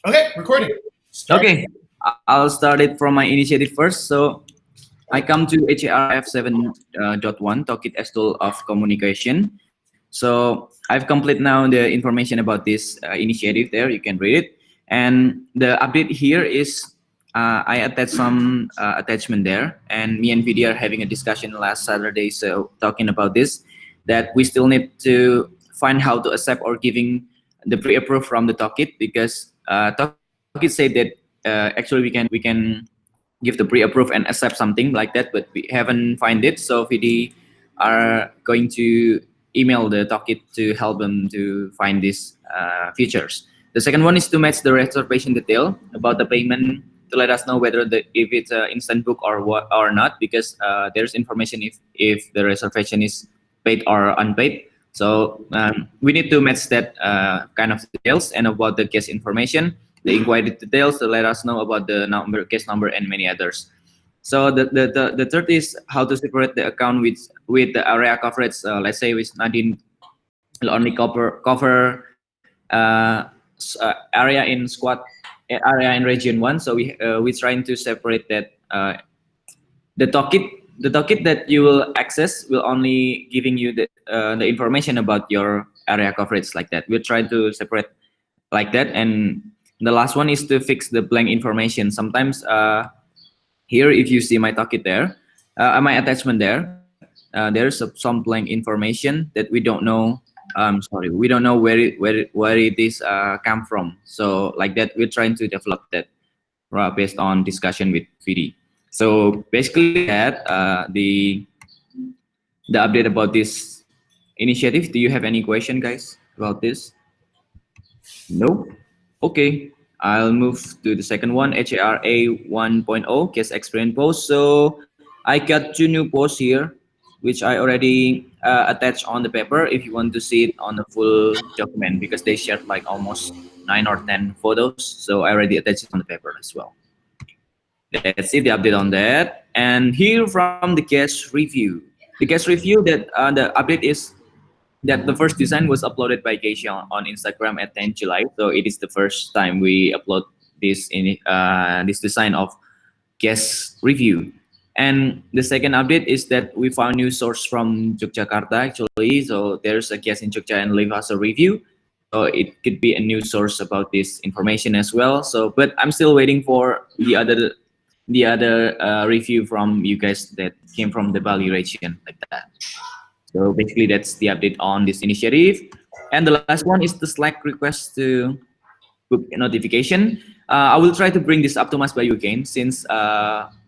Okay, recording. Start. Okay, I'll start it from my initiative first. So I come to HARF 7.1, Tokit as tool of communication. So I've complete now the information about this initiative there. You can read it. And the update here is I attached some attachment there. And me and VD are having a discussion last Saturday. So talking about this, that we still need to find how to accept or giving the pre-approve from the Tokit, because Tokit said that actually we can give the pre-approve and accept something like that, but we haven't find it. So VD are going to email the Tokit to help them to find these features. The second one is to match the reservation detail about the payment to let us know whether if it's an instant book or what or not, because there's information if the reservation is paid or unpaid. So we need to match that kind of details and about the guest information, the inquiry details to let us know about the number, case number, and many others. So the third is how to separate the account with the area coverage. Let's say with Nadine will only cover area in squad area in region one. So we're trying to separate that the toolkit the toolkit that you will access will only giving you the information about your area coverage like that. We're trying to separate like that. And the last one is to fix the blank information. Sometimes here, if you see my toolkit there, my attachment there, there's some blank information that we don't know. Sorry, we don't know where it is come from. So like that, we're trying to develop that based on discussion with VD. So basically that the update about this initiative. Do you have any question, guys, about this? No. Okay. I'll move to the second one, HARA 1.0 case experience post. So I got two new posts here, which I already attached on the paper if you want to see it on the full document, because they shared like almost 9 or 10 photos. So I already attached it on the paper as well. Let's see the update on that. And here from the case review. The case review that the update is that the first design was uploaded by Geisha on Instagram at 10 July. So it is the first time we upload this design of guest review. And the second update is that we found new source from Yogyakarta actually. So there's a guest in Jogja and leave us a review. So it could be a new source about this information as well. So, but I'm still waiting for the other review from you guys that came from the Bali region like that. So basically, that's the update on this initiative. And the last one is the Slack request to book notification. I will try to bring this up to Mas Bayu again, since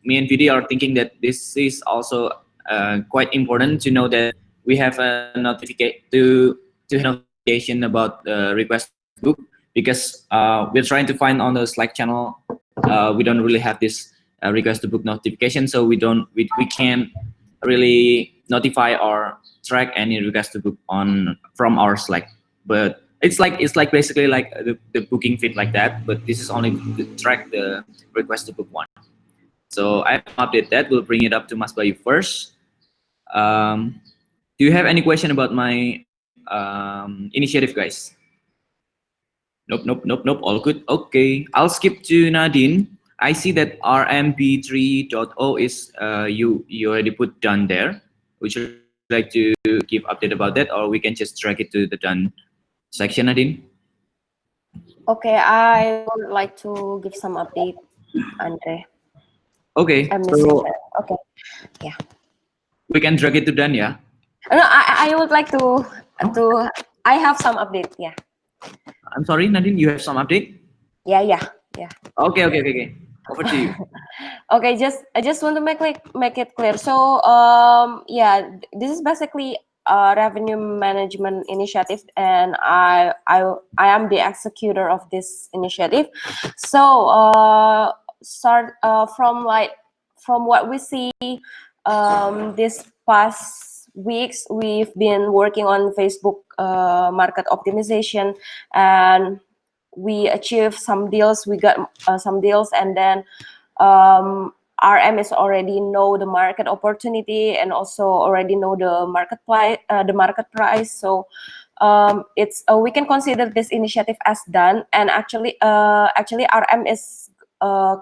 me and VD are thinking that this is also quite important to know that we have a to have notification about request to book, because we're trying to find on the Slack channel. We don't really have this request to book notification, so we can't really notify or track any request to book on from our Slack. But it's like basically like the booking feed like that, but this is only to track the request to book one. So I update that. We'll bring it up to Mas Bayu first. Do you have any question about my initiative, guys? Nope. All good. Okay, I'll skip to Nadine. I see that RMP 3.0 is you already put done there. Would you like to give update about that, or we can just drag it to the done section, Nadine? Okay, I would like to give some update, Andre. Okay, I'm missing so that. Okay, yeah. we can drag it to done, yeah. No, I would like to I have some update. Yeah. I'm sorry, Nadine, you have some update? Yeah. Okay. Over to you. Okay, I just want to make it clear. So yeah, this is basically a revenue management initiative, and I am the executor of this initiative. So start from what we see this past weeks, we've been working on Facebook market optimization, and we achieved some deals. We got some deals, and then RM is already know the market opportunity and also already know the market price. So it's we can consider this initiative as done. And actually RM is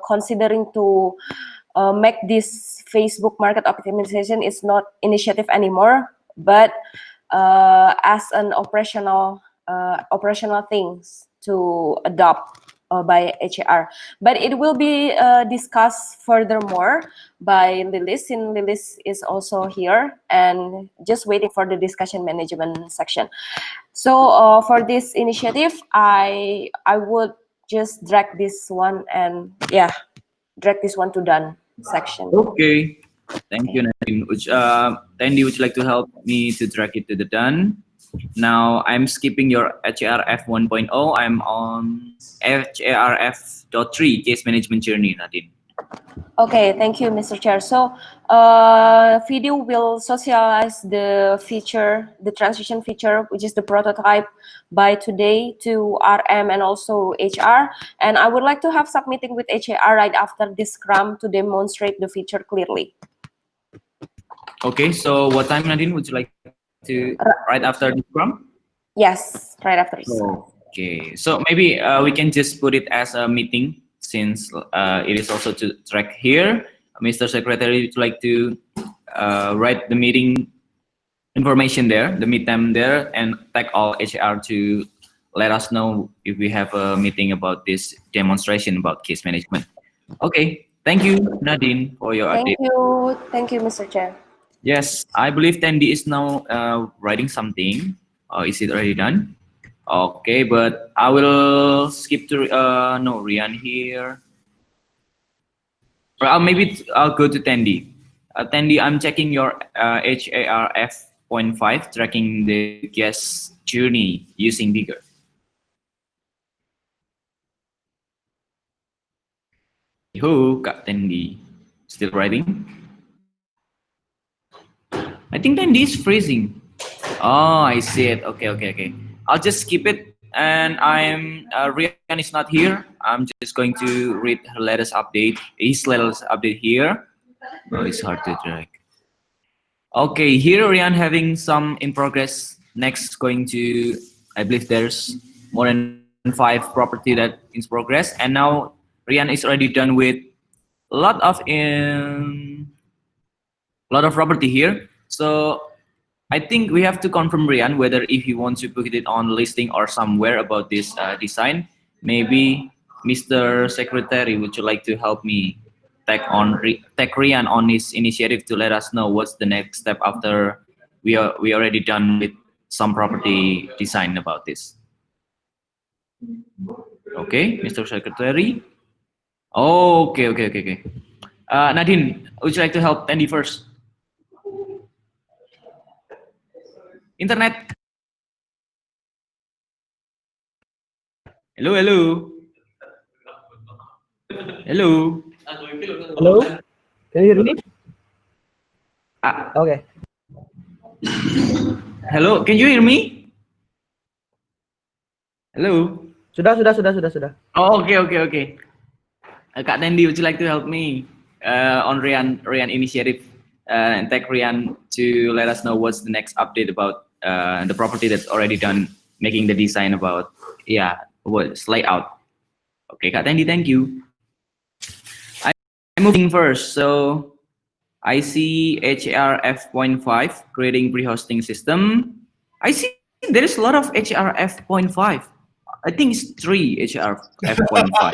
considering to make this Facebook market optimization is not initiative anymore, but as an operational things to adopt by HAR. But it will be discussed furthermore by Lilis, and Lilis is also here and just waiting for the discussion management section. So for this initiative, I would just drag this one and yeah, drag this one to done section. Okay. Thank you, Nadine. Tandy, would you like to help me to drag it to the done? Now I'm skipping your HARF 1.0. I'm on HARF.3 case management journey, Nadine. Okay, thank you, Mr. Chair. So, video will socialize the feature, the transition feature, which is the prototype by today to RM and also HR. And I would like to have submitting with HAR right after this Scrum to demonstrate the feature clearly. Okay, so what time, Nadine, would you like to right after the Scrum? Yes, right after this. Okay, so maybe we can just put it as a meeting since it is also to track here. Mr. Secretary, would you like to write the meeting information there, the meet time there, and tag all HR to let us know if we have a meeting about this demonstration about case management. Okay, thank you, Nadine, for your update. Thank you, Mr. Chair. Yes, I believe Tandy is now writing something. Is it already done? Okay, but I will skip to no Rian here. Or I'll go to Tandy. Tandy, I'm checking your HARF 0.5 tracking the guest journey using Digger. Who Kak Tandy still writing? I think Tandy is freezing. Oh, I see it. Okay. I'll just skip it. And Rian is not here. I'm just going to read her latest update. His latest update here. Oh, it's hard to drag. Okay, here Rian having some in progress. Next, going to, I believe there's more than 5 property that is progress. And now Rian is already done with a lot of property here. So I think we have to confirm Rian whether if you want to put it on listing or somewhere about this design. Maybe Mr. Secretary, would you like to help me tag Rian on his initiative to let us know what's the next step after we already done with some property design about this. Okay, Mr. Secretary. Okay. Nadine, would you like to help Tandy first? Internet. Hello. Hello, can you hear me? Okay. Hello, can you hear me? Hello. Sudah. Oh, okay. Kak Tandy, would you like to help me on Rian initiative and tag Rian to let us know what's the next update about the property that's already done, making the design about what's layout. Okay, Kak Tandy, thank you. I'm moving first, so I see HARF 0.5 creating pre-hosting system. I see there is a lot of HARF 0.5. I think it's 3 HARF 0.5.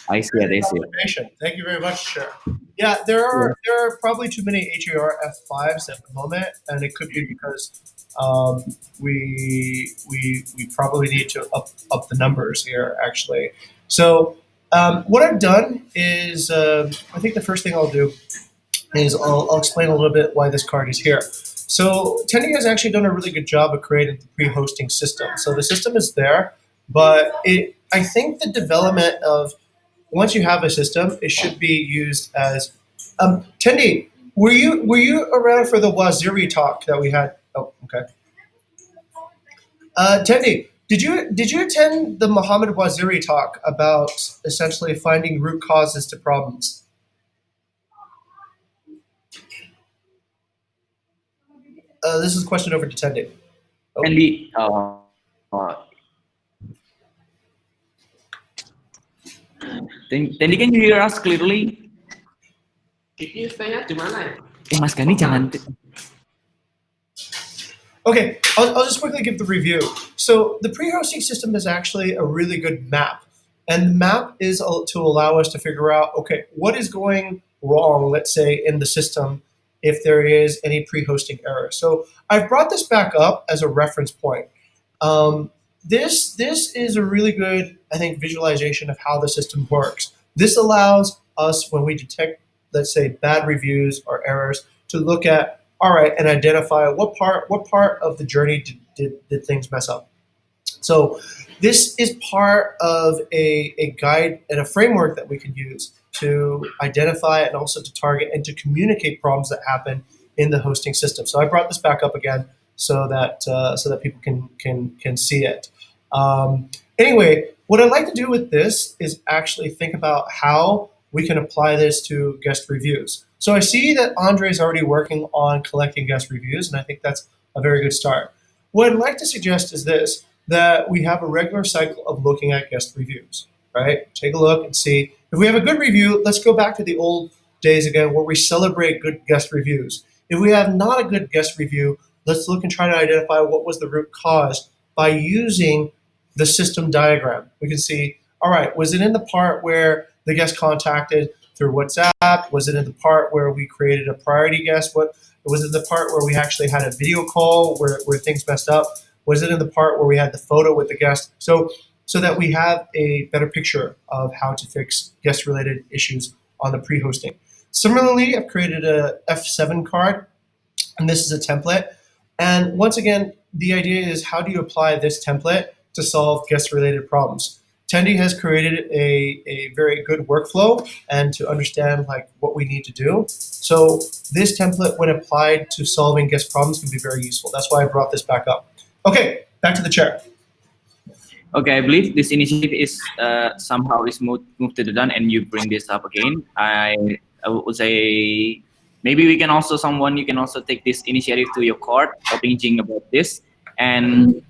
I see it. Thank you very much, Chair. Yeah, there are probably too many HAR F5s at the moment, and it could be because we probably need to up the numbers here actually. So what I've done is I think the first thing I'll do is I'll explain a little bit why this card is here. So Tenny has actually done a really good job of creating the pre-hosting system. So the system is there, but I think the development of once you have a system, it should be used as Tendy, were you around for the Waziri talk that we had? Oh, okay. Tendy, did you attend the Muhammad Waziri talk about essentially finding root causes to problems? This is a question over to Tendy. Oh. Andy, Tandy, can you hear us clearly? Mas Gani jangan. Okay, I'll just quickly give the review. So the pre-hosting system is actually a really good map. And the map is to allow us to figure out, okay, what is going wrong, let's say, in the system if there is any pre-hosting error. So I've brought this back up as a reference point. This is a really good, I think, visualization of how the system works. This allows us, when we detect, let's say, bad reviews or errors, to look at, all right, and identify what part of the journey did things mess up. So this is part of a guide and a framework that we can use to identify and also to target and to communicate problems that happen in the hosting system. So I brought this back up again so that people can see it. Anyway, what I'd like to do with this is actually think about how we can apply this to guest reviews. So I see that Andre is already working on collecting guest reviews, and I think that's a very good start. What I'd like to suggest is this, that we have a regular cycle of looking at guest reviews, right? Take a look and see. If we have a good review, let's go back to the old days again where we celebrate good guest reviews. If we have not a good guest review, let's look and try to identify what was the root cause by using the system diagram. We can see, all right, was it in the part where the guest contacted through WhatsApp? Was it in the part where we created a priority guest? What was it the part where we actually had a video call where things messed up? Was it in the part where we had the photo with the guest? So that we have a better picture of how to fix guest-related issues on the pre-hosting. Similarly, I've created a F7 card, and this is a template. And once again, the idea is how do you apply this template to solve guest-related problems? Tendi has created a very good workflow and to understand like what we need to do. So this template, when applied to solving guest problems, can be very useful. That's why I brought this back up. Okay, back to the chair. Okay, I believe this initiative is somehow is moved to the done, and you bring this up again. I would say maybe we can also you can also take this initiative to your court, thinking about this, and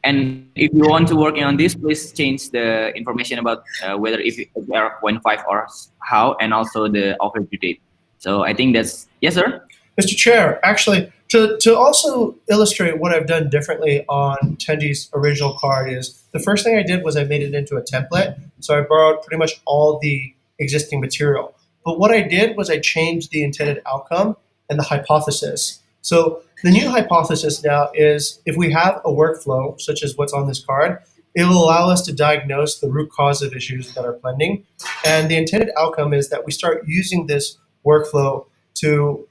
if you want to working on this, please change the information about whether if error 0.5 or how, and also the overdue date. So I think that's yes, sir. Mr. Chair, actually, to also illustrate what I've done differently on Tendi's original card is the first thing I did was I made it into a template. So I borrowed pretty much all the existing material. But what I did was I changed the intended outcome and the hypothesis. So the new hypothesis now is if we have a workflow, such as what's on this card, it will allow us to diagnose the root cause of issues that are pending. And the intended outcome is that we start using this workflow to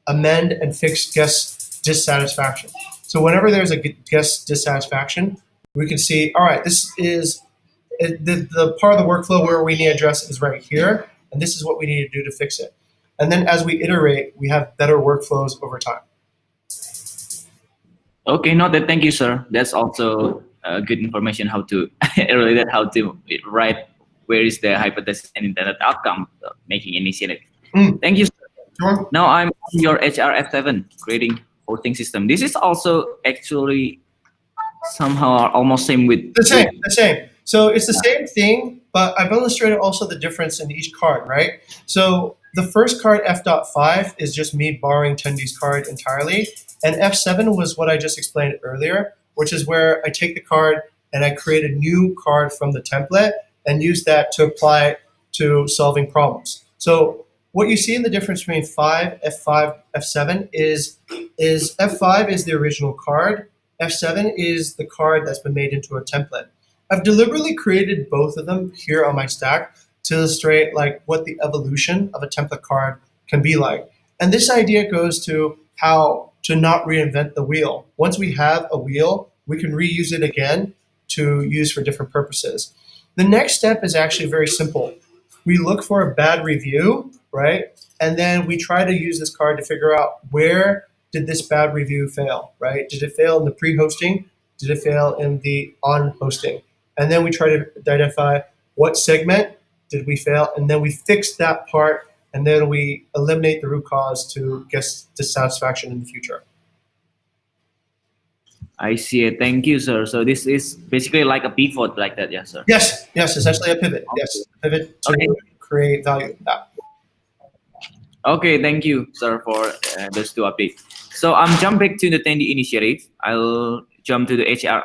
amend and fix guest dissatisfaction. So whenever there's a guest dissatisfaction, we can see, all right, this is the part of the workflow where we need to address is right here, and this is what we need to do to fix it. And then as we iterate, we have better workflows over time. Okay, noted. Thank you, sir. That's also good information how to related how to write where is the hypothesis and intended outcome making initiative. Thank you, sir. Sure. Now I'm on your HRF7 creating hosting system. This is also actually somehow almost same with the same. So it's the same thing, but I've illustrated also the difference in each card, right? So the first card, F.5, is just me borrowing Tendi's card entirely. And F7 was what I just explained earlier, which is where I take the card and I create a new card from the template and use that to apply to solving problems. So what you see in the difference between F5, F7 is F5 is the original card, F7 is the card that's been made into a template. I've deliberately created both of them here on my stack to illustrate like what the evolution of a template card can be like. And this idea goes to how to not reinvent the wheel. Once we have a wheel, we can reuse it again to use for different purposes. The next step is actually very simple. We look for a bad review, right? And then we try to use this card to figure out where did this bad review fail, right? Did it fail in the pre-hosting? Did it fail in the on-hosting? And then we try to identify what segment did we fail, and then we fix that part, and then we eliminate the root cause to guest dissatisfaction in the future. I see it. Thank you, sir. So this is basically like a pivot like that, yeah, sir. Yes, yes, it's actually a pivot. Okay. Yes, pivot to Okay. create value. Yeah. Okay, thank you, sir, for those two updates. So jump back to the Tendi initiative. I'll jump to the HR.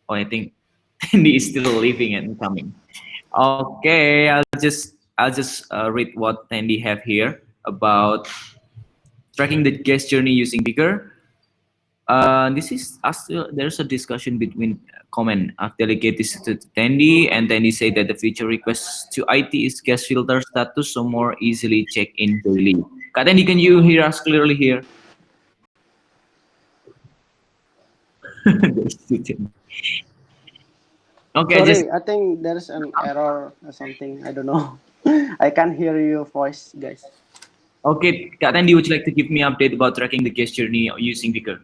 Oh, I think Tendi is still living and coming. Okay, I'll just read what Tendi have here about tracking the guest journey using Beaker. This is there's a discussion between comment delegated to Tendi, and Tendi said that the feature requests to IT is guest filter status so more easily check in daily. Kak Tendi, can you hear us clearly here? Okay, I just Sorry, I think there's an error or something. I don't know. I can't hear your voice, guys. okay. Kak Tendi, would you like to give me update about tracking the guest journey using Beaker?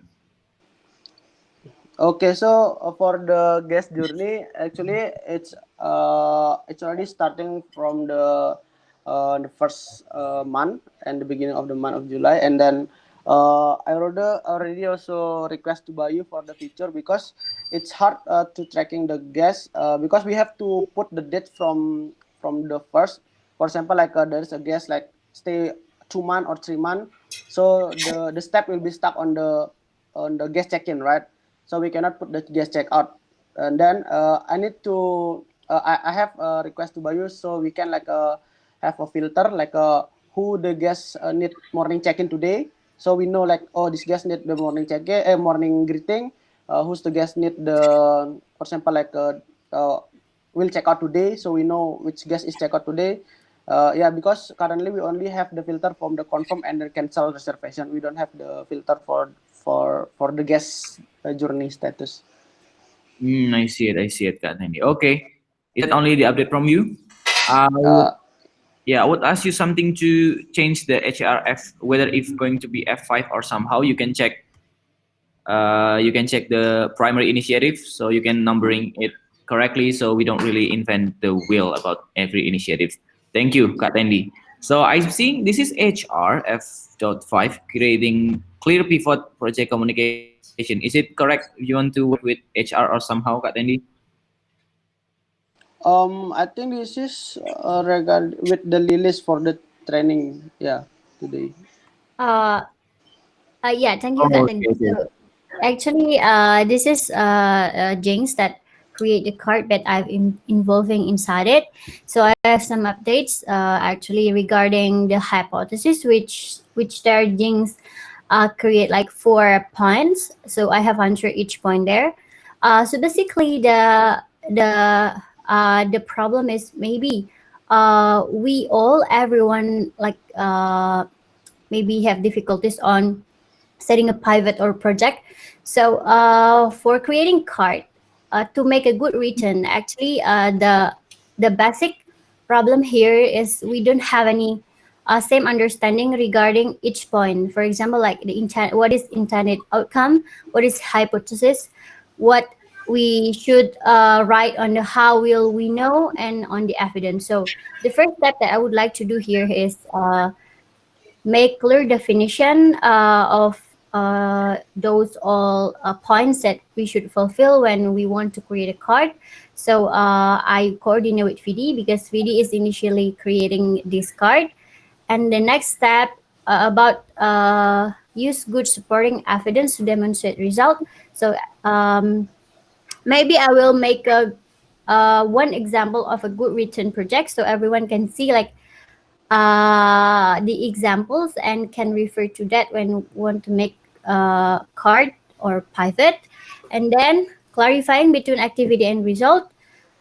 Okay, so for the guest journey, actually it's already starting from the first month and the beginning of the month of July, and then I already also request to Bayu for the feature because it's hard to tracking the guest because we have to put the date from the first. For example, like there is a guest like stay 2 months or 3 months, so the step will be stuck on the guest check-in, right? So we cannot put the guest check out. And then I need to I have a request to Bayu so we can like have a filter like who the guests need morning check-in today. So we know like, oh, this guest need the morning check-in, morning greeting. Who's the guest need the, for example, like will check out today. So we know which guest is check out today. Yeah, because currently we only have the filter from the confirm and the cancel reservation. We don't have the filter for the guest journey status. I see it. I see it, Kak Tendi. Okay, is that only the update from you? I would, Uh, yeah, I would ask you something to change the HRF, whether it's going to be F5 or somehow you can check the primary initiative so you can numbering it correctly so we don't really invent the wheel about every initiative. Thank you, Kak Tendi. So I'm seeing this is HR F.5 creating clear pivot project communication. Is it correct you want to work with HR or somehow, Kak Tendi? I think this is regard with the list for the training. Yeah, today. Uh, yeah, thank you, Oh, Kak okay, Tanvi. okay. So actually, this is James that create the card that I've involving inside it. So I have some updates actually regarding the hypothesis, which there James create like 4 points. So I have answered each point there. So basically, the problem is maybe we all everyone like maybe have difficulties on setting a pivot or project. So for creating card, to make a good return, actually the basic problem here is we don't have any same understanding regarding each point. For example, like what is intended outcome, what is hypothesis, what we should write on the how will we know and on the evidence. So the first step that I would like to do here is make clear definition of those all points that we should fulfill when we want to create a card. So I coordinate with VD because VD is initially creating this card. And the next step about use good supporting evidence to demonstrate result. So maybe I will make a one example of a good written project so everyone can see like the examples and can refer to that when want to make a card or pivot, and then clarifying between activity and result.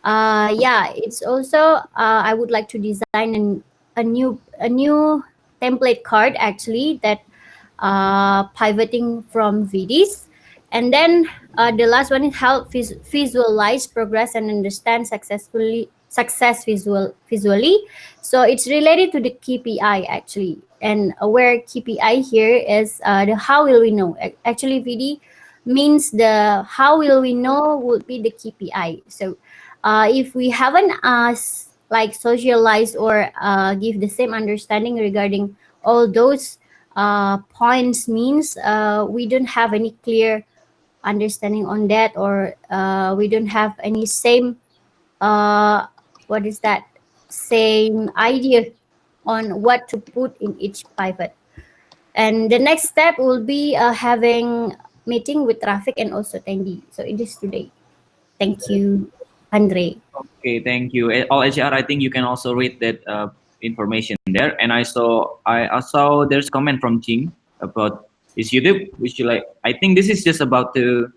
Yeah, it's also I would like to design a new template card actually that pivoting from VDs. And then the last one is help visualize progress and understand success visually. So it's related to the KPI actually, and where KPI here is the how will we know. Actually, VD means the how will we know would be the KPI. So if we haven't like socialize or give the same understanding regarding all those points means we don't have any clear understanding on that, or we don't have any same uh, what is that, same idea on what to put in each pivot. And the next step will be having meeting with traffic and also Tandy. So it is today. Thank you, Andre. Okay, thank you. All HR, I think you can also read that information there. And I saw there's comment from Jing about his YouTube, which you like. I think this is just about the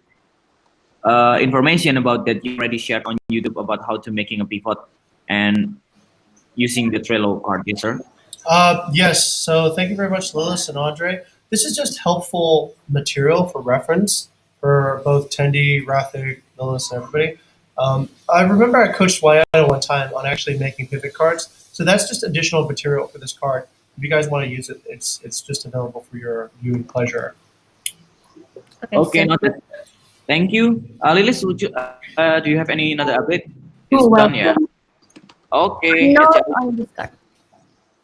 information about that you already shared on YouTube about how to making a pivot and using the Trello card, yes, sir. Yes, so thank you very much, Lilith and Andre. This is just helpful material for reference for both Tendi, Rathig, Lilith, and everybody. I remember I coached Wayana one time on actually making pivot cards, so that's just additional material for this card. If you guys want to use it, it's just available for your viewing pleasure. Okay, So noted. Thank you. Lilis, do you have any another update? It's You're done, yeah. welcome. Okay, not HR. on this card.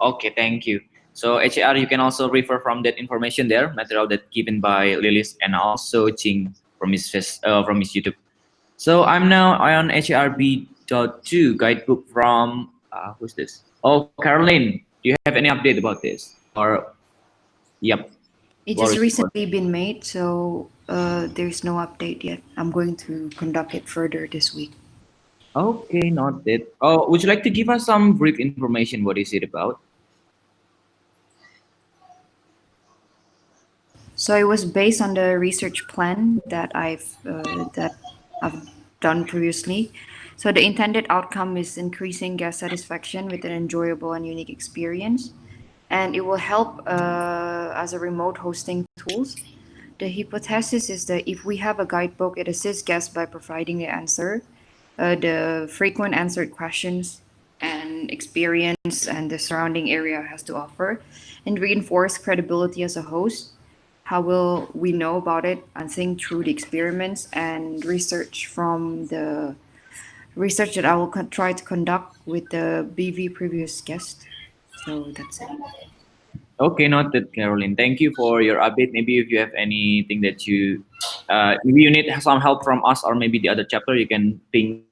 Okay, thank you. So HR, you can also refer from that information there, material that given by Lilis and also Ching from from his YouTube. So I'm now on HRB.2 guidebook from who's this? Oh, Caroline. Do you have any update about this? Or yep, It Boris. just recently been made, so there's no update yet. I'm going to conduct it further this week. Okay, noted. Oh, would you like to give us some brief information? What is it about? So it was based on the research plan that I've done previously. So the intended outcome is increasing guest satisfaction with an enjoyable and unique experience, and it will help as a remote hosting tools. The hypothesis is that if we have a guidebook, it assists guests by providing the frequent answered questions and experience and the surrounding area has to offer, and reinforce credibility as a host. How will we know about it? And think through the experiments and research that I will try to conduct with the BV previous guest. So that's it. Okay, noted, Caroline. Thank you for your update. Maybe if you have anything that maybe you need some help from us or maybe the other chapter, you can ping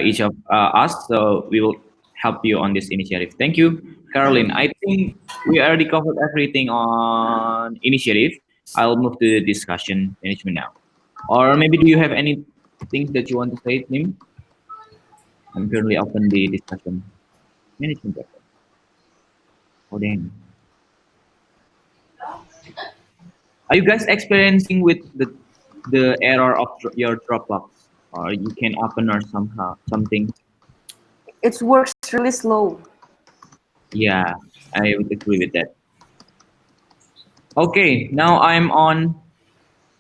each of us. So we will help you on this initiative. Thank you, Caroline. I think we already covered everything on initiative. I'll move to the discussion management now. Or maybe do you have any things that you want to say, Tim? I'm currently open the discussion management chapter. Oh, dang. Are you guys experiencing with the error of your Dropbox, or you can open or somehow something? It works really slow. Yeah, I would agree with that. Okay, now I'm on.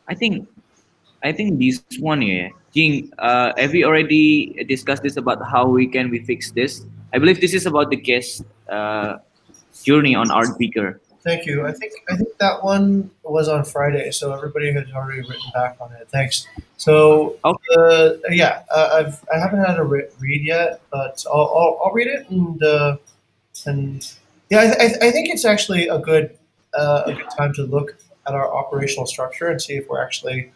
I think I think this one here. Jing, have we already discussed this about how we fix this? I believe this is about the guest journey on Art Beaker. Thank you. I think that one was on Friday, so everybody has already written back on it. Thanks. So Okay. yeah, I haven't had a read yet, but I'll read it and yeah, I think it's actually a good time to look at our operational structure and see if we're actually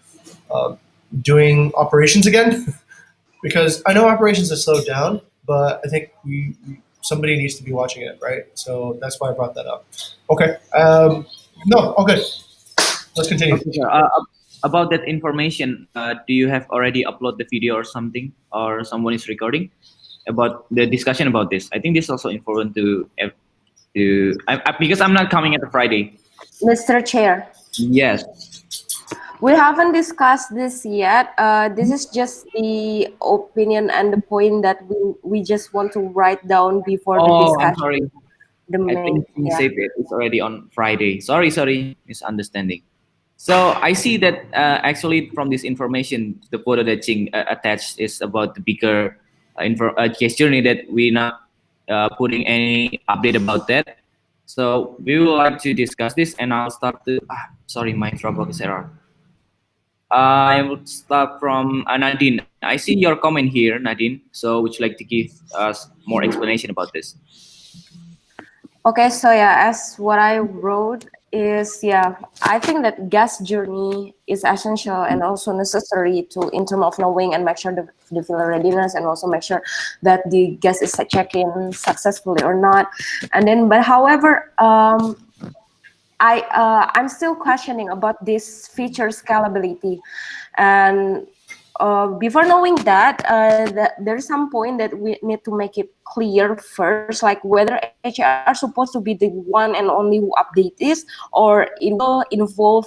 um, doing operations again. Because I know operations has slowed down, but I think somebody needs to be watching it, right? So that's why I brought that up. Okay. No, all good. Let's continue. Okay, sir. About that information, do you have already upload the video or something, or someone is recording about the discussion about this? I think this is also important because I'm not coming at the Friday. Mr. Chair, Yes. we haven't discussed this yet. This is just the opinion and the point that we just want to write down before the Oh, I'm discussion. sorry. The I main, think you yeah. said it's already on Friday. Sorry, misunderstanding. So I see that actually from this information, the photo that Ching attached is about the bigger case journey that we're not putting any update about that. So we would like to discuss this, and I'll start to. Sorry, my Dropbox error. I would start from Nadine. I see your comment here, Nadine. So would you like to give us more explanation about this? Okay, so yeah, as what I wrote is, yeah, I think that guest journey is essential and also necessary to in terms of knowing and make sure the feel readiness, and also make sure that the guest is check-in successfully or not. And then, but however, I'm still questioning about this feature scalability, and before knowing that, there's some point that we need to make it clear first, like whether HR supposed to be the one and only who update this, or it will involve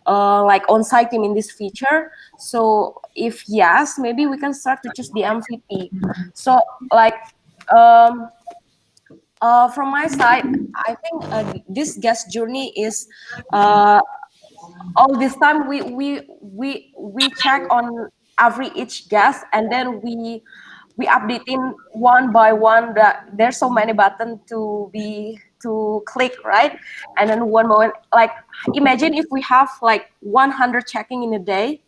like on-site team in this feature. So if yes, maybe we can start to choose the MVP. So like um, from my side, I think this guest journey is uh, all this time we check on every each guest, and then we update in one by one. That there's so many buttons to click, right? And then one by one, like imagine if we have like 100 checking in a day,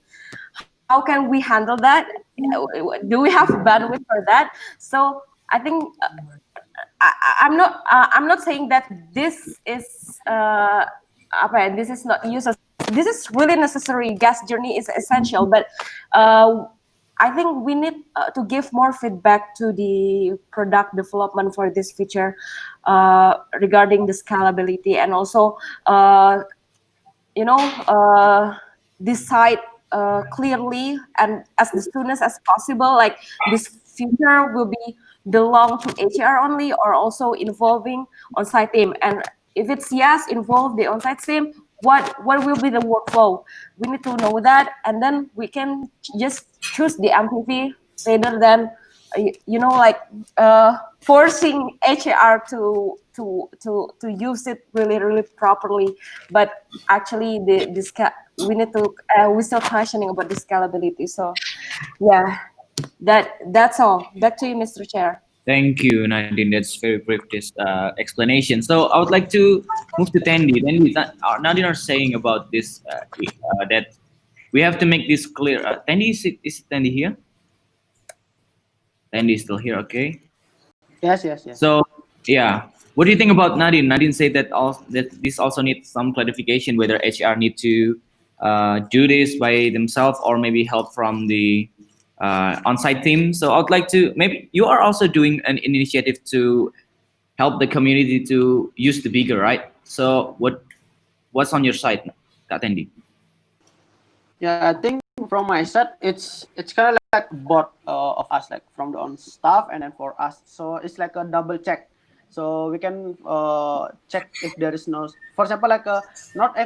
how can we handle that? Do we have bandwidth for that? So I think I'm not saying that this is apa ya, this is not useless. This is really necessary. Gas journey is essential, but uh, I think we need to give more feedback to the product development for this feature regarding the scalability, and also you know decide clearly and as the soonest as possible, like this feature will be belong to HR only or also involving on-site team. And if it's yes, involve the on-site team, what will be the workflow? We need to know that, and then we can just choose the MPV rather than like forcing HR to use it really properly. But actually, we need to we're still questioning about the scalability. So yeah, that's all. Back to you, Mr. Chair. Thank you, Nadine. That's very brief this explanation. So I would like to move to Tandy. Tandy, Nadine are saying about this that we have to make this clear. Tandy, is Tandy here? Tandy is still here. Okay. Yes. So yeah, what do you think about Nadine? Nadine said that this also needs some clarification whether HR need to do this by themselves or maybe help from the on-site team. So I'd like to, maybe you are also doing an initiative to help the community to use the bigger, right? So what's on your side, Kak Tandy? Yeah, I think from my side, it's kind of like both of us, like from the on staff and then for us. So it's like a double check. So we can check if there is no, for example, like not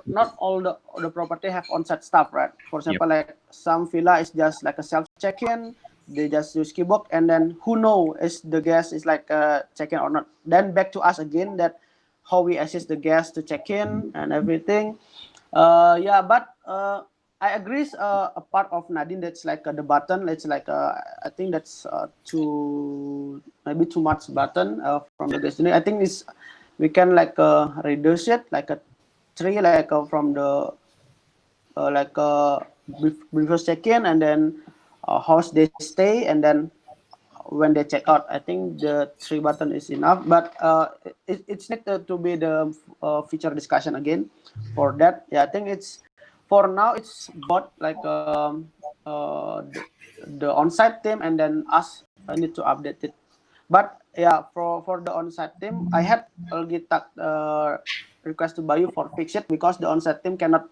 not all the property have on-site staff, right? For example, like some villa is just like a self check-in. They just use keyboard, and then who know is the guest is like check-in or not. Then back to us again that how we assist the guest to check in and everything. Yeah, but I agree. A part of Nadine that's like the button. It's like I think that's maybe too much button from the destiny. I think this we can like reduce it like a three, like from the like before check-in, and then how they stay, and then when they check out. I think the three button is enough, but it's need to be the feature discussion again for that. Yeah, I think it's for now it's both like the on-site team and then us need to update it. But yeah, for the on-site team, I had already request to Bayu for fix it because the on-site team cannot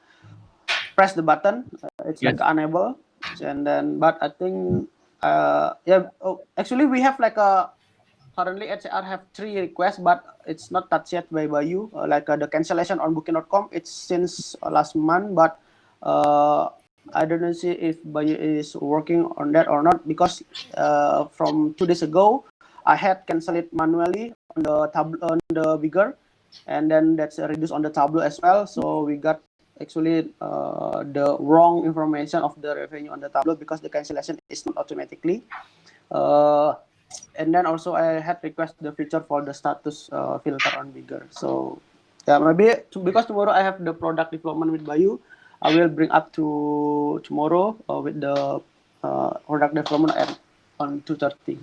press the button. It's like unable, and then but I think yeah. Oh, actually, we have like currently HR have 3 requests, but it's not touched yet by Bayu. Like the cancellation on Booking.com, it's since last month, but I don't know see if Bayu is working on that or not, because from 2 days ago, I had cancelled it manually on the on the bigger, and then that's reduced on the Tableau as well. So we got actually the wrong information of the revenue on the Tableau because the cancellation is not automatically. And then also I had request the feature for the status filter on bigger. So yeah, maybe because tomorrow I have the product development with Bayu, I will bring up to tomorrow with the product development at on 2:30.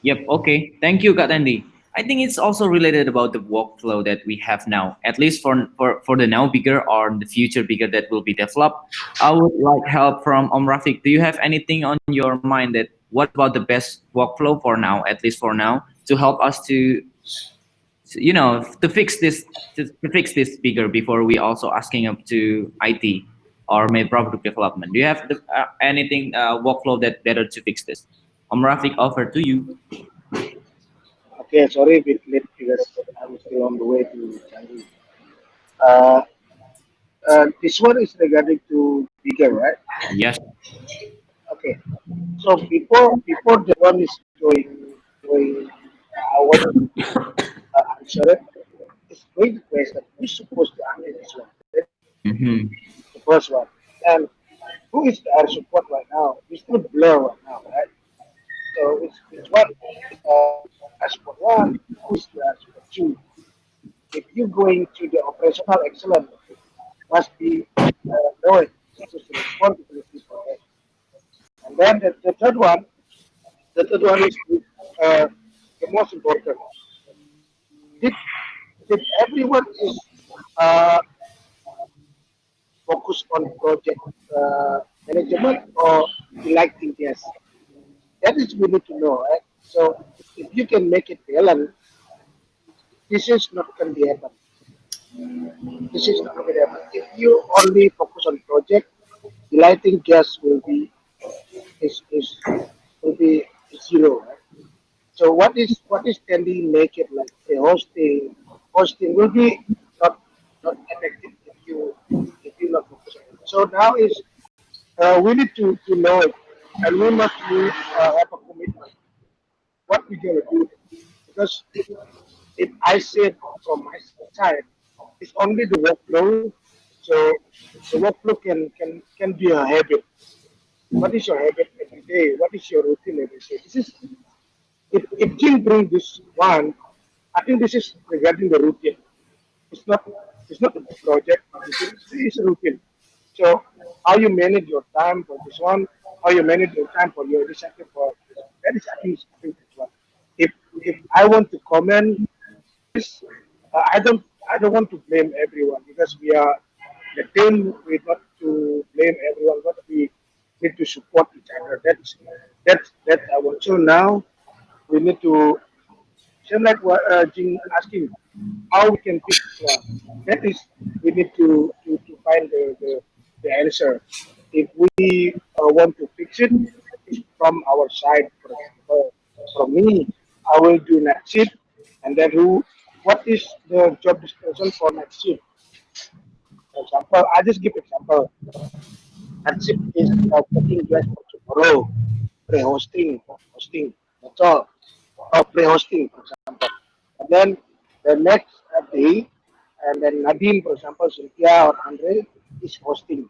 Yep. Okay. Thank you, Kak Tandy. I think it's also related about the workflow that we have now, at least for the now bigger or the future bigger that will be developed. I would like help from Rafik. Do you have anything on your mind that what about the best workflow for now, at least for now, to help us to fix this to fix this bigger before we also asking up to IT or maybe product development? Do you have anything workflow that better to fix this? Rafik, offer to you. Okay, sorry, a bit late because I'm still on the way to Changi. Uh, this one is regarding to bigger, right? Yes. Okay. So before the one is going, I want to answer it. It's going to question. Who's supposed to answer this one? That is Mm-hmm. the first one. And who is the air support right now? It's still blur right now, right? So it's what air support one. Who is the air support two? If you're going to the operational excellence, must be knowing this is the responsibility for it. And then the third one is uh, the most important. Did did everyone is uh, focused on project management or electing yes? That is we need to know, right? So if you can make it balance, this is not going to be happen. This is not going to happen. If you only focus on project, the lighting gas is will be zero, right? So what is tending make it like the hosting will be not not effective if you not focus on it. So now is we need to know it, and we must have a commitment. What we gonna do? Because if I said from my side, it's only the workflow. So the workflow can be a habit. What is your habit every day? What is your routine every day? This is if Jim bring this one, I think this is regarding the routine. It's not it's not a project. It's a routine. So how you manage your time for this one, how you manage your time for your initiative for this, that is I think this one. If if I want to comment this, I don't want to blame everyone because we are the team. We not to blame everyone, but we need to support each other. That's our. So now we need to same like what Jing asking, how we can fix this one. That is, we need to find the answer. If we want to fix it, it's from our side. For example, from me, I will do next shift, and then what is the job description for next shift? For example, I just give example. Next shift is taking guest for tomorrow, hosting. That's all. Or pre-hosting, for example. And then the next day, and then Nadine, for example, Cynthia or Andre is hosting.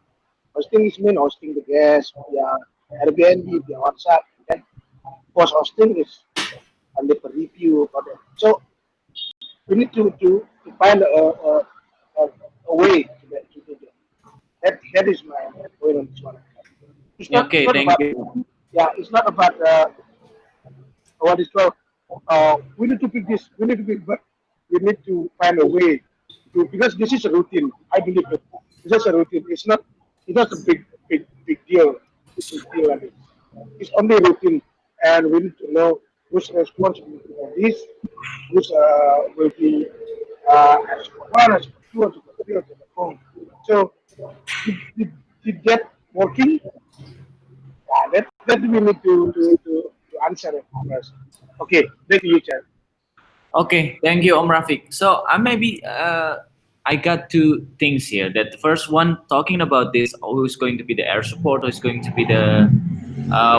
Hosting is mean hosting the guests via Airbnb, via WhatsApp. Then post hosting is only for review for them. So we need to find a way to do that. That is my point on this one. It's Okay, not thank about you. yeah, it's not about what is called we need to pick this we need to pick but we need to find a way to because this is a routine. I believe it. This is a routine. It's not a big deal. I mean. It's only a routine, and we need to know who's responsible for this, who's will be as for one, as for two, as for three, as for four. So did that working? Yeah, that we need to answer it first. Okay, back to you, Chad. Okay, thank you, Rafik. So I got two things here. That the first one talking about this, who's going to be the air support, who's going to be the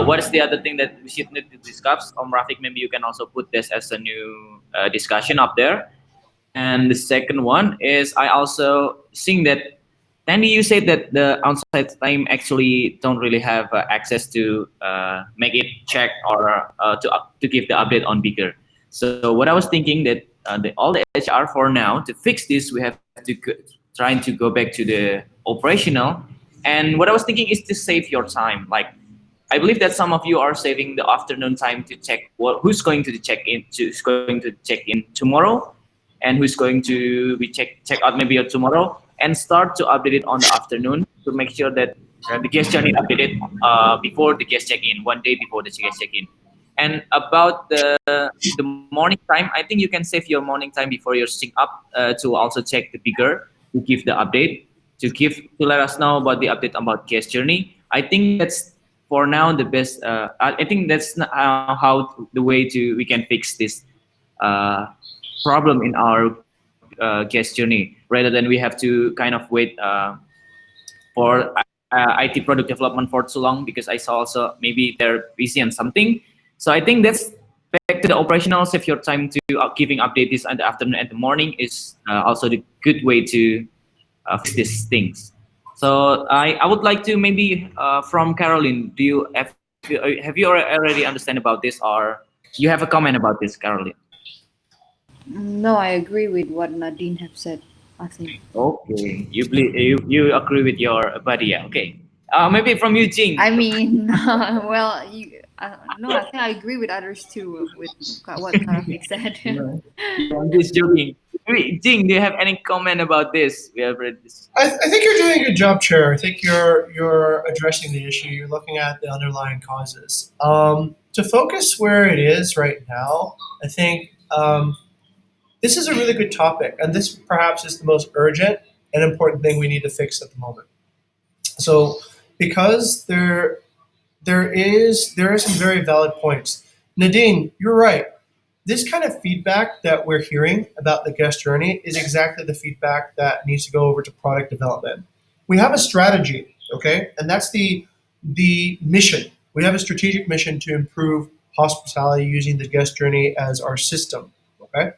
what is the other thing that we should need to discuss? Rafik, maybe you can also put this as a new discussion up there. And the second one is I also think that Tandy, you said that the on-site team actually don't really have access to make it check or to give the update on bigger. So what I was thinking that all the HR for now to fix this, we have to trying to go back to the operational. And what I was thinking is to save your time. Like I believe that some of you are saving the afternoon time to check who's going to who's going to check in tomorrow, and who's going to be check out maybe tomorrow, and start to update it on the afternoon to make sure that the guest journey updated before the guest check in, one day before the guest check in. And about the morning time, I think you can save your morning time before you're sitting up to also check the bigger to give the update to let us know about the update about guest journey. I think that's for now the best. I think that's how the way to we can fix this uh, problem in our guest journey, rather than we have to kind of wait for IT product development for too long, because I saw also maybe they're busy on something. So I think that's back to the operational. Save your time to giving updates in the afternoon and the morning is also the good way to fix these things. So I would like to maybe from Caroline, do you have you already understand about this, or you have a comment about this, Caroline? No, I agree with what Nadine have said. I think. Okay, you agree with your buddy, yeah? Okay. Maybe from you, Jing. I mean, well, no, I think I agree with others too with what Karafik said. No. Yeah, I'm just joking. Wait, Jing, do you have any comment about this? We have read this. I think you're doing a good job, Chair. I think you're addressing the issue. You're looking at the underlying causes. To focus where it is right now, I think this is a really good topic, and this perhaps is the most urgent and important thing we need to fix at the moment. So, because there are some very valid points. Nadine, you're right. This kind of feedback that we're hearing about the guest journey is exactly the feedback that needs to go over to product development. We have a strategy, okay, and that's the mission. We have a strategic mission to improve hospitality using the guest journey as our system, okay.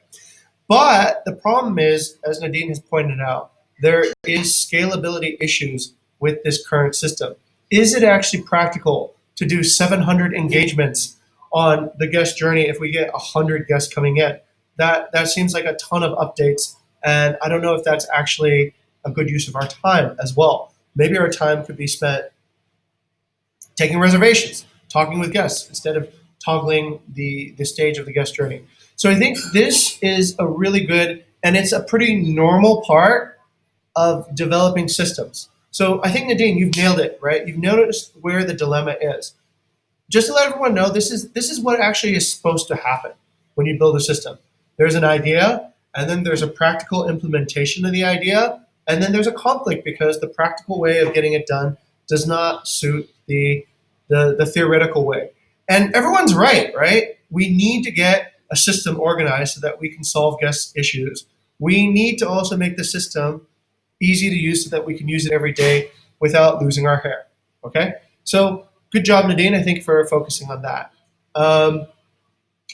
But the problem is, as Nadine has pointed out, there is scalability issues with this current system. Is it actually practical to do 700 engagements on the guest journey if we get 100 guests coming in? That seems like a ton of updates, and I don't know if that's actually a good use of our time as well. Maybe our time could be spent taking reservations, talking with guests instead of toggling the stage of the guest journey. So I think this is a really good, and it's a pretty normal part of developing systems. So I think Nadine, you've nailed it, right? You've noticed where the dilemma is. Just to let everyone know, this is what actually is supposed to happen when you build a system. There's an idea, and then there's a practical implementation of the idea, and then there's a conflict because the practical way of getting it done does not suit the theoretical way. And everyone's right? We need to get a system organized so that we can solve guest issues. We need to also make the system easy to use so that we can use it every day without losing our hair. Okay? So good job, Nadine, I think, for focusing on that.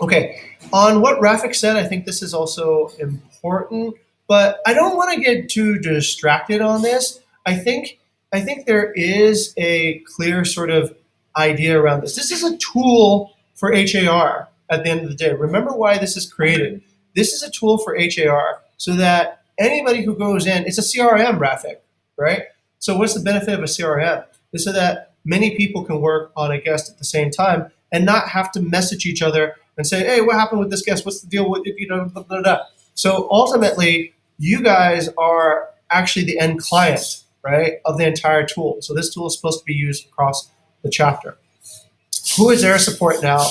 Okay, on what Rafik said, I think this is also important, but I don't want to get too distracted on this. I think there is a clear sort of idea around this. This is a tool for HAR at the end of the day. Remember why this is created. This is a tool for HAR so that anybody who goes in, it's a CRM, Rafik, right? So what's the benefit of a CRM? Is so that many people can work on a guest at the same time and not have to message each other and say, hey, what happened with this guest? What's the deal with it? Blah, blah, blah, blah. So ultimately, you guys are actually the end client, right, of the entire tool. So this tool is supposed to be used across the chapter. Who is air support now?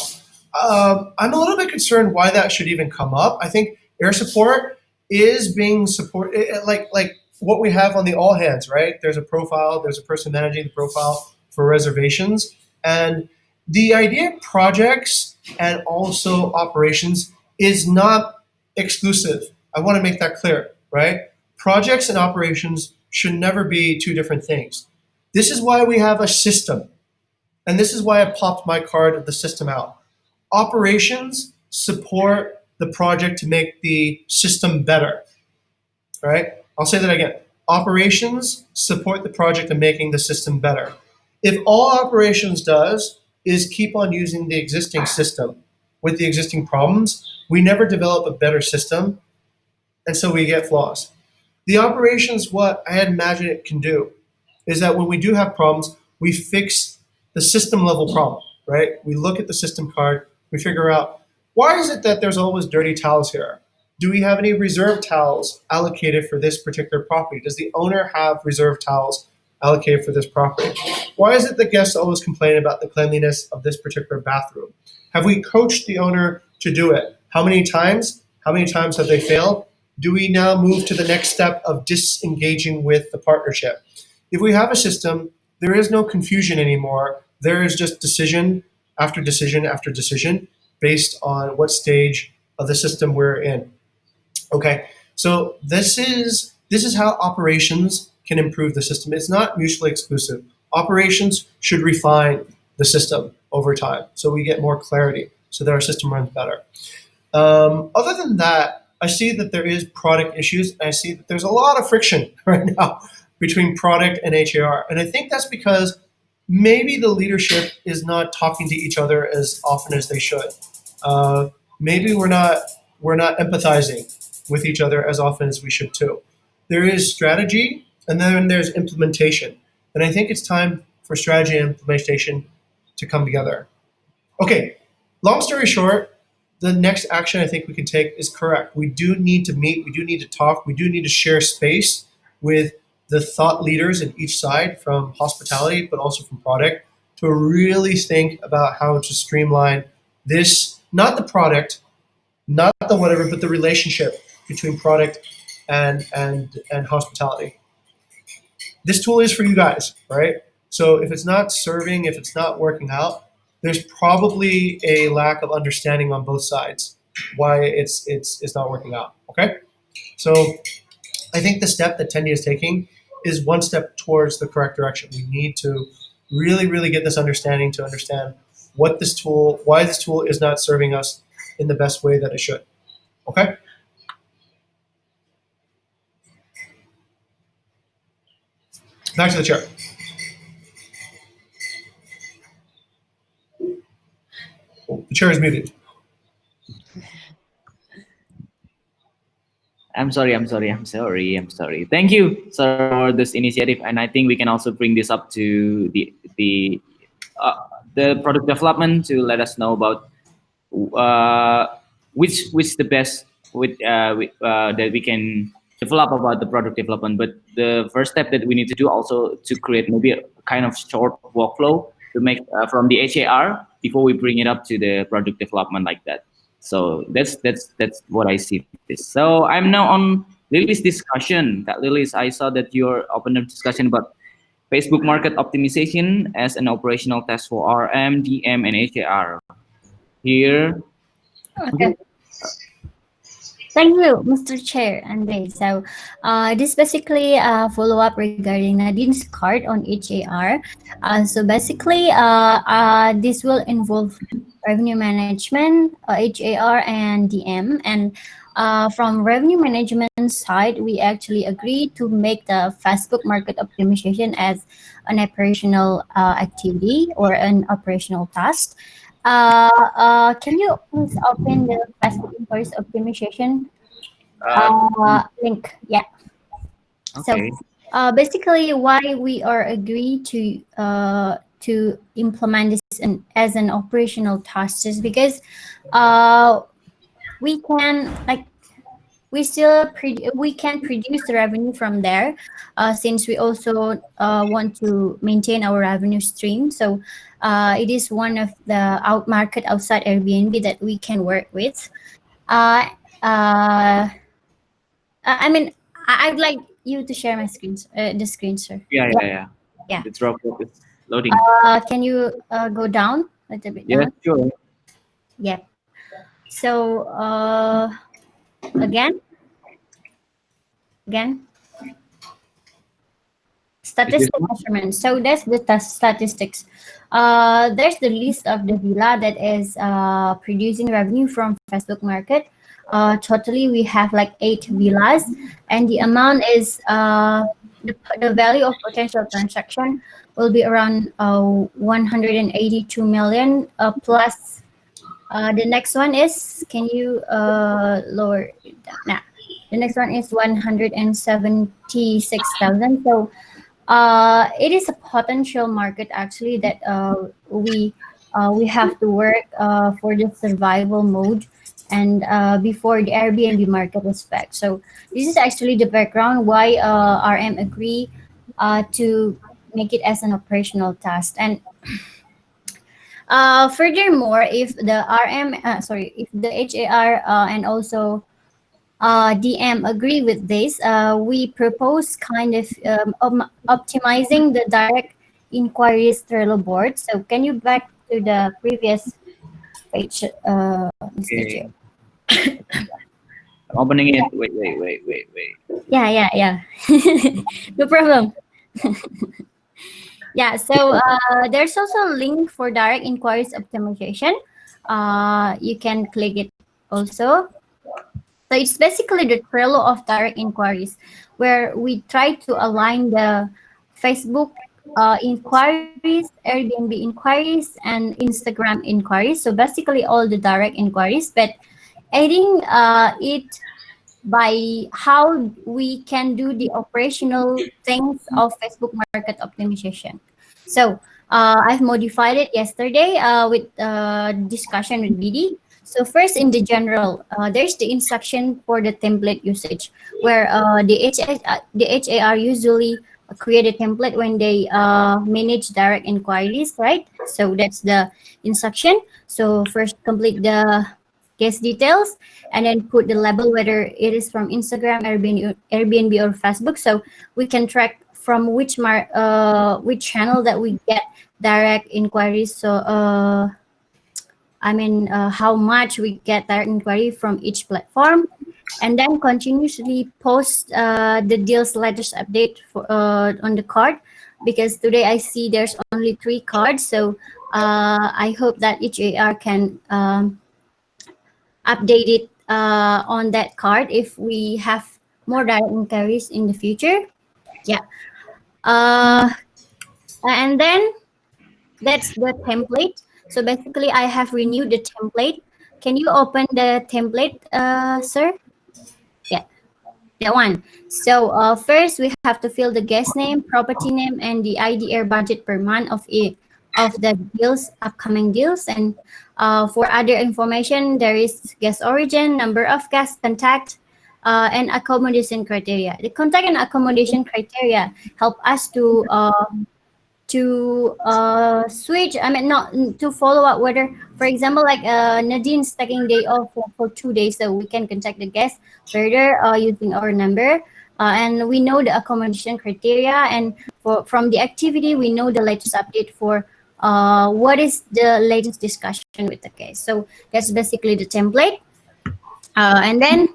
I'm a little bit concerned why that should even come up. I think air support is being supported like what we have on the all hands, right? There's a profile, there's a person managing the profile for reservations. And the idea of projects and also operations is not exclusive. I want to make that clear, right? Projects and operations should never be two different things. This is why we have a system. And this is why I popped my card of the system out. Operations support the project to make the system better, right? I'll say that again. Operations support the project in making the system better. If all operations does is keep on using the existing system with the existing problems, we never develop a better system, and so we get flaws. The operations, what I imagine it can do, is that when we do have problems, we fix the system level problem, right? We look at the system card, we figure out, why is it that there's always dirty towels here? Do we have any reserve towels allocated for this particular property? Does the owner have reserve towels allocated for this property? Why is it that guests always complain about the cleanliness of this particular bathroom? Have we coached the owner to do it? How many times? How many times have they failed? Do we now move to the next step of disengaging with the partnership? If we have a system, there is no confusion anymore. There is just decision after decision after decision based on what stage of the system we're in. Okay, so this is how operations can improve the system. It's not mutually exclusive. Operations should refine the system over time so we get more clarity so that our system runs better. Other than that, I see that there is product issues. And I see that there's a lot of friction right now between product and HAR. And I think that's because maybe the leadership is not talking to each other as often as they should. Maybe we're not empathizing with each other as often as we should too. There is strategy and then there's implementation. And I think it's time for strategy and implementation to come together. Okay, long story short, the next action I think we can take is correct. We do need to meet, we do need to talk, we do need to share space with the thought leaders in each side from hospitality, but also from product, to really think about how to streamline this, not the product, not the whatever, but the relationship between product and hospitality. This tool is for you guys, right? So if it's not serving, if it's not working out, there's probably a lack of understanding on both sides why it's not working out. Okay, so I think the step that Tendi is taking is one step towards the correct direction. We need to really get this understanding to understand what this tool, why this tool is not serving us in the best way that it should. Okay. Back to the chair. Oh, the chair is muted. I'm sorry. Thank you, sir, for this initiative, and I think we can also bring this up to the product development to let us know about which the best that we can develop about the product development. But the first step that we need to do also to create maybe a kind of short workflow to make from the HAR before we bring it up to the product development like that. So that's what I see this. So I'm now on Lily's discussion. That Lily's, I saw that you're open a discussion about Facebook market optimization as an operational test for RM, DM, and HAR. Here. Okay. Thank you, Mr. Chair, Andre. So, this basically follow up regarding Nadine's card on HAR. So basically, this will involve revenue management, HAR, and DM. And from revenue management side, we actually agreed to make the Facebook market optimization as an operational activity or an operational task. Can you please open the Facebook invoice optimization link? Yeah. Okay. So basically, why we are agreed to implement this as an operational task is because we can we can produce the revenue from there since we also want to maintain our revenue stream. So it is one of the market outside Airbnb that we can work with. I mean, I'd like you to share my screen, the screen, sir. Yeah. Yeah. It's loading. Can you go down a little bit? Yeah, Down? sure. Yeah. So again. Statistic measurement. So that's the statistics. There's the list of the villa that is producing revenue from Facebook Market. Totally, we have like 8 villas, and the amount is the value of potential transaction will be around 182 million plus. The next one is, can you lower it down? Now, the next one is 176,000. So it is a potential market actually that we have to work for the survival mode and before the Airbnb market is back. So this is actually the background why RM agree to make it as an operational task. And furthermore, if the if the HAR and also DM agree with this, we propose kind of optimizing the direct inquiries Trello board. So can you back to the previous page, Mr. Joe? Okay, I'm opening it. Wait. Yeah. No problem. Yeah, so there's also a link for direct inquiries optimization. You can click it also. So it's basically the Trello of direct inquiries, where we try to align the Facebook inquiries, Airbnb inquiries, and Instagram inquiries. So basically all the direct inquiries, but adding it by how we can do the operational things of Facebook market optimization. So I've modified it yesterday with discussion with BD. So first, in the general, there's the instruction for the template usage, where the HAR usually create a template when they manage direct inquiries, right? So that's the instruction. So first, complete the guest details and then put the label whether it is from Instagram, Airbnb or Facebook, so we can track from which channel that we get direct inquiries. So how much we get direct inquiry from each platform, and then continuously post the deals latest update on the card, because today I see there's only 3 cards. So I hope that each AR can update it on that card if we have more direct inquiries in the future. Yeah. Uh, and then that's the template. So basically, I have renewed the template. Can you open the template, sir? Yeah, that one. So first, we have to fill the guest name, property name, and the IDR budget per month of the deals, upcoming deals. And for other information, there is guest origin, number of guests, contact, and accommodation criteria. The contact and accommodation criteria help us to switch. I mean, not to follow up whether, for example, like Nadine's taking day off for 2 days, so we can contact the guest further using our number. And we know the accommodation criteria, and from the activity, we know the latest update for what is the latest discussion with the guest. So that's basically the template. And then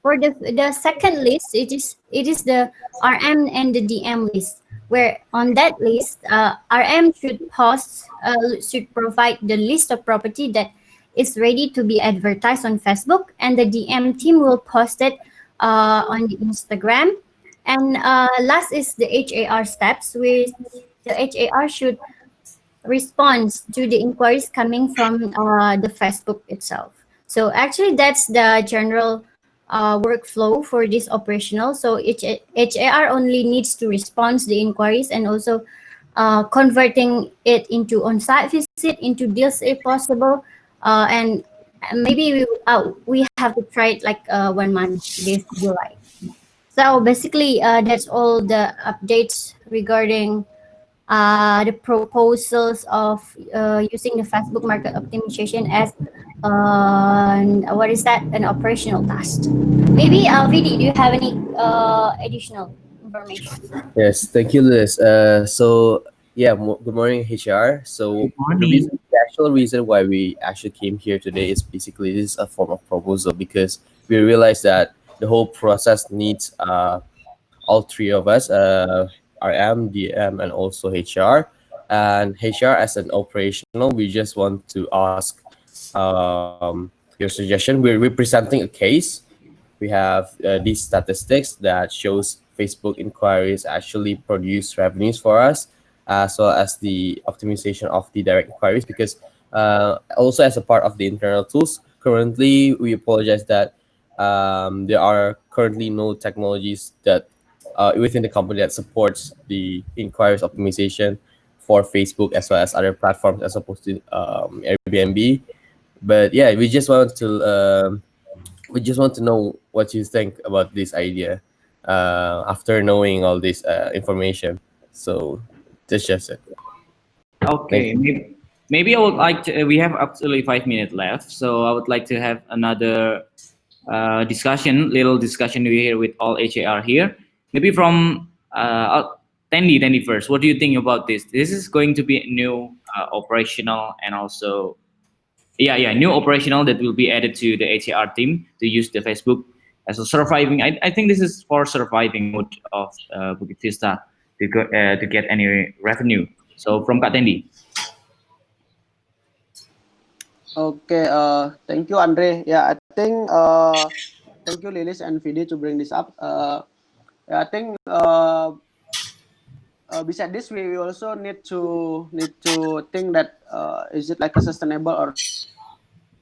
for the second list, it is the RM and the DM list, where on that list, RM should provide the list of property that is ready to be advertised on Facebook, and the DM team will post it on the Instagram. And last is the HAR steps, which the HAR should respond to the inquiries coming from the Facebook itself. So actually, that's the general workflow for this operational. So HAR only needs to respond to the inquiries, and also converting it into on-site visit, into deals if possible, and maybe we have to try it like 1 month this July. So basically, that's all the updates regarding the proposals of using the Facebook market optimization as what is that, an operational task. Maybe Vidi, do you have any additional information? Yes, thank you, Liz. Yeah, good morning, HR. So Good morning. the actual reason why we actually came here today is basically this is a form of proposal because we realize that the whole process needs all three of us, RM, DM, and also HR. And HR as an operational, we just want to ask your suggestion. We're representing a case. We have these statistics that shows Facebook inquiries actually produce revenues for us, as well as the optimization of the direct inquiries. Because also as a part of the internal tools, currently we apologize that there are currently no technologies that within the company that supports the inquiries optimization for Facebook as well as other platforms as opposed to Airbnb. But yeah, we just want to know what you think about this idea after knowing all this information. So that's just it. Thank Okay, you. maybe I would like to. We have absolutely 5 minutes left, so I would like to have another little discussion we here with all HAR here. Maybe from Tandy first. What do you think about this? This is going to be new operational and also new operational that will be added to the HAR team to use the Facebook as a surviving. I think this is for surviving mode of Bukit Vista to get any revenue. So from Kak Tendi. Okay, thank you, Andre. Yeah, I think thank you, Lilis and Vidi, to bring this up. Yeah, I think beside this, we also need to think that is it like a sustainable or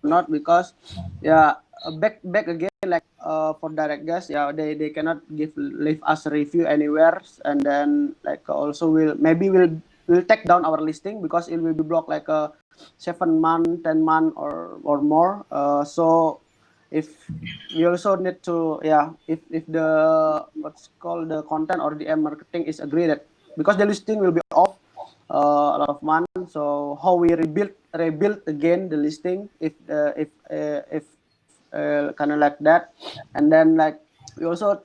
not, because yeah, back again, like for direct gas, yeah, they cannot leave us a review anywhere, and then like also will take down our listing because it will be blocked like a 7 month, 10 month, or more. So if we also need to, yeah, if the what's called the content or the marketing is agreed that, because the listing will be off a lot of months, so how we rebuild again the listing if kind of like that. And then like we also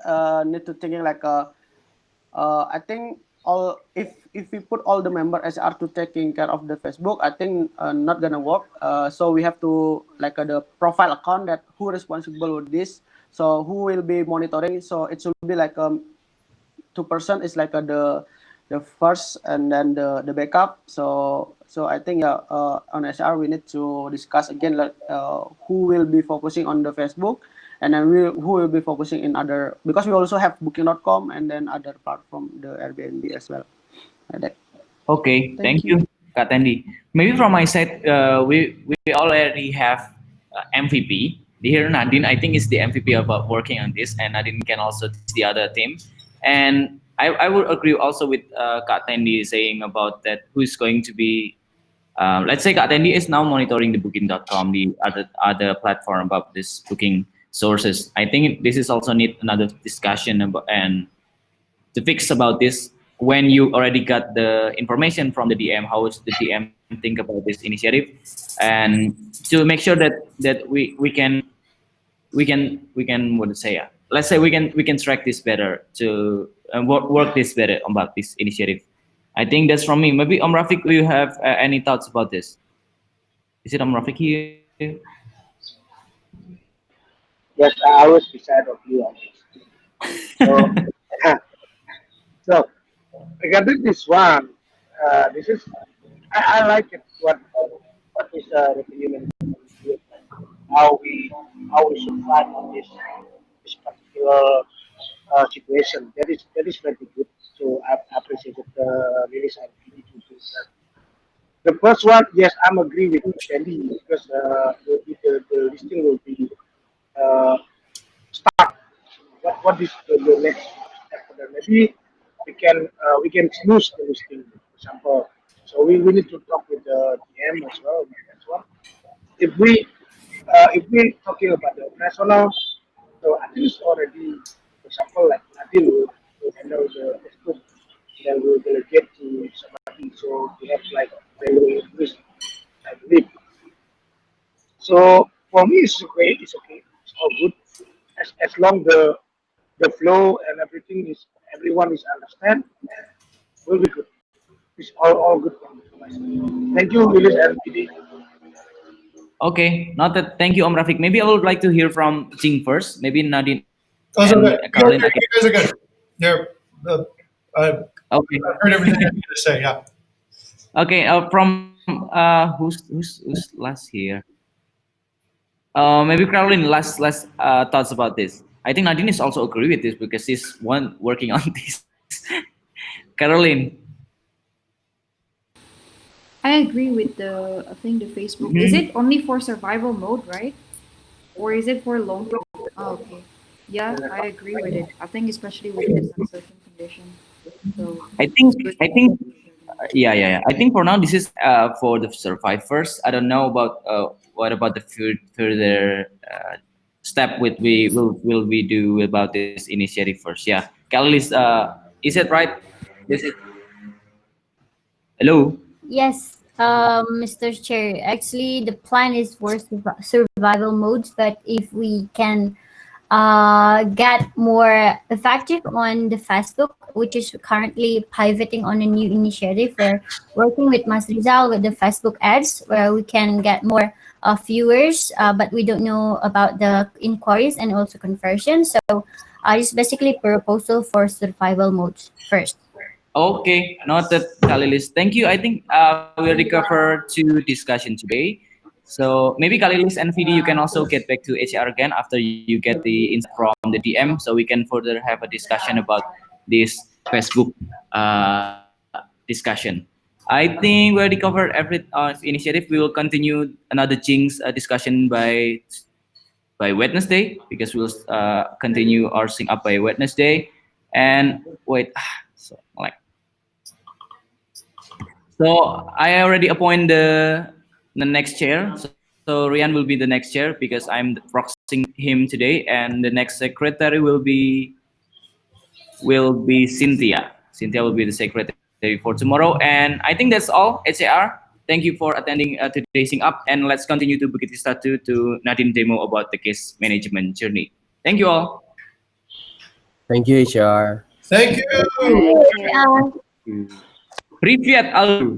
need to thinking like I think all if we put all the member SR to taking care of the Facebook, I think not gonna work. So we have to like the profile account that who responsible with this, so who will be monitoring. So it should be like 2% is like the first, and then the backup. So I think yeah, on SR we need to discuss again like who will be focusing on the Facebook, and then who will be focusing in other, because we also have booking.com and then other platform, the Airbnb as well. Like that. Okay, Thank thank you. you, Kak Tendi. Maybe from my side, we already have MVP. Here, Nadine, I think is the MVP about working on this, and Nadine can also teach the other team. And I would agree also with Kak Tendi saying about that who is going to be. Let's say Kak Tendi is now monitoring the Booking.com, the other platform about this booking sources. I think this is also need another discussion about and to fix about this when you already got the information from the DM. How is the DM think about this initiative, and to make sure that we can what to say, let's say we can track this better to work this better about this initiative. I think that's from me. Maybe Rafiq, do you have any thoughts about this? Is it Rafiq here? Yes, I was beside of you on this. So, so regarding this one, this is I like it. What is revenue management group, and how we should find on this particular situation. That is very good. So I appreciated Lilis and PD to do that. The first one, yes, I'm agree with Andy because the listing will be uh, what is the next step for them. Maybe we can snooze the listing, for example. So we need to talk with the DM as well. As well. If we talking about the operational, so I think it's already, for example, like Nadine will handle the Facebook, then we'll delegate to somebody. So we have like value increase, I believe. So for me, it's great. It's okay. It's all good. As long the flow and everything is everyone is understand, will be good. It's all good for myself. Thank you, Willis and PD. Okay, not that. Thank you, Rafiq. Maybe I would like to hear from Jing first. Maybe Nadine and Also, Caroline good. again. You guys are good. They're, I've Okay. heard everything you're going to say. Yeah. Okay. From who's last here? Maybe Caroline. Last thoughts about this. I think Nadine is also agree with this because she's one working on this. Caroline. I agree with the I think the Facebook. Is Mhm. it only for survival mode, right? Or is it for long term? Oh, okay. Yeah, I agree with it. I think especially with this uncertain condition, so I it's think good I that think they're gonna yeah. I think for now this is for the survivors. I don't know about what about the further step with we will we do about this initiative first. Yeah, Kalilis, is it right? This is hello. Yes, Mr. Chair. Actually, the plan is for survival modes, but if we can get more effective on the Facebook, which is currently pivoting on a new initiative. We're working with Mas Rizal with the Facebook ads, where we can get more viewers, but we don't know about the inquiries and also conversion. So it's basically proposal for survival modes first. Okay, noted, Kalilis. Thank you. I think we'll recover to discussion today. So maybe Kalilis and VD, you can also get back to HR again after you get the insight from the DM, so we can further have a discussion about this Facebook discussion. I think we already covered every initiative. We will continue another Jinx discussion by Wednesday because we'll continue our sync up by Wednesday. And wait, so like so I already appoint the next chair. So Rian will be the next chair because I'm proxying him today, and the next secretary will be Cynthia. Cynthia will be the secretary for tomorrow, and I think that's all. HAR. Thank you for attending today's sync up, and let's continue to Bukit Vista to Nadine demo about the case management journey. Thank you all. Thank you, HR. Thank you. Thank you. Uh, Привет, Aldo.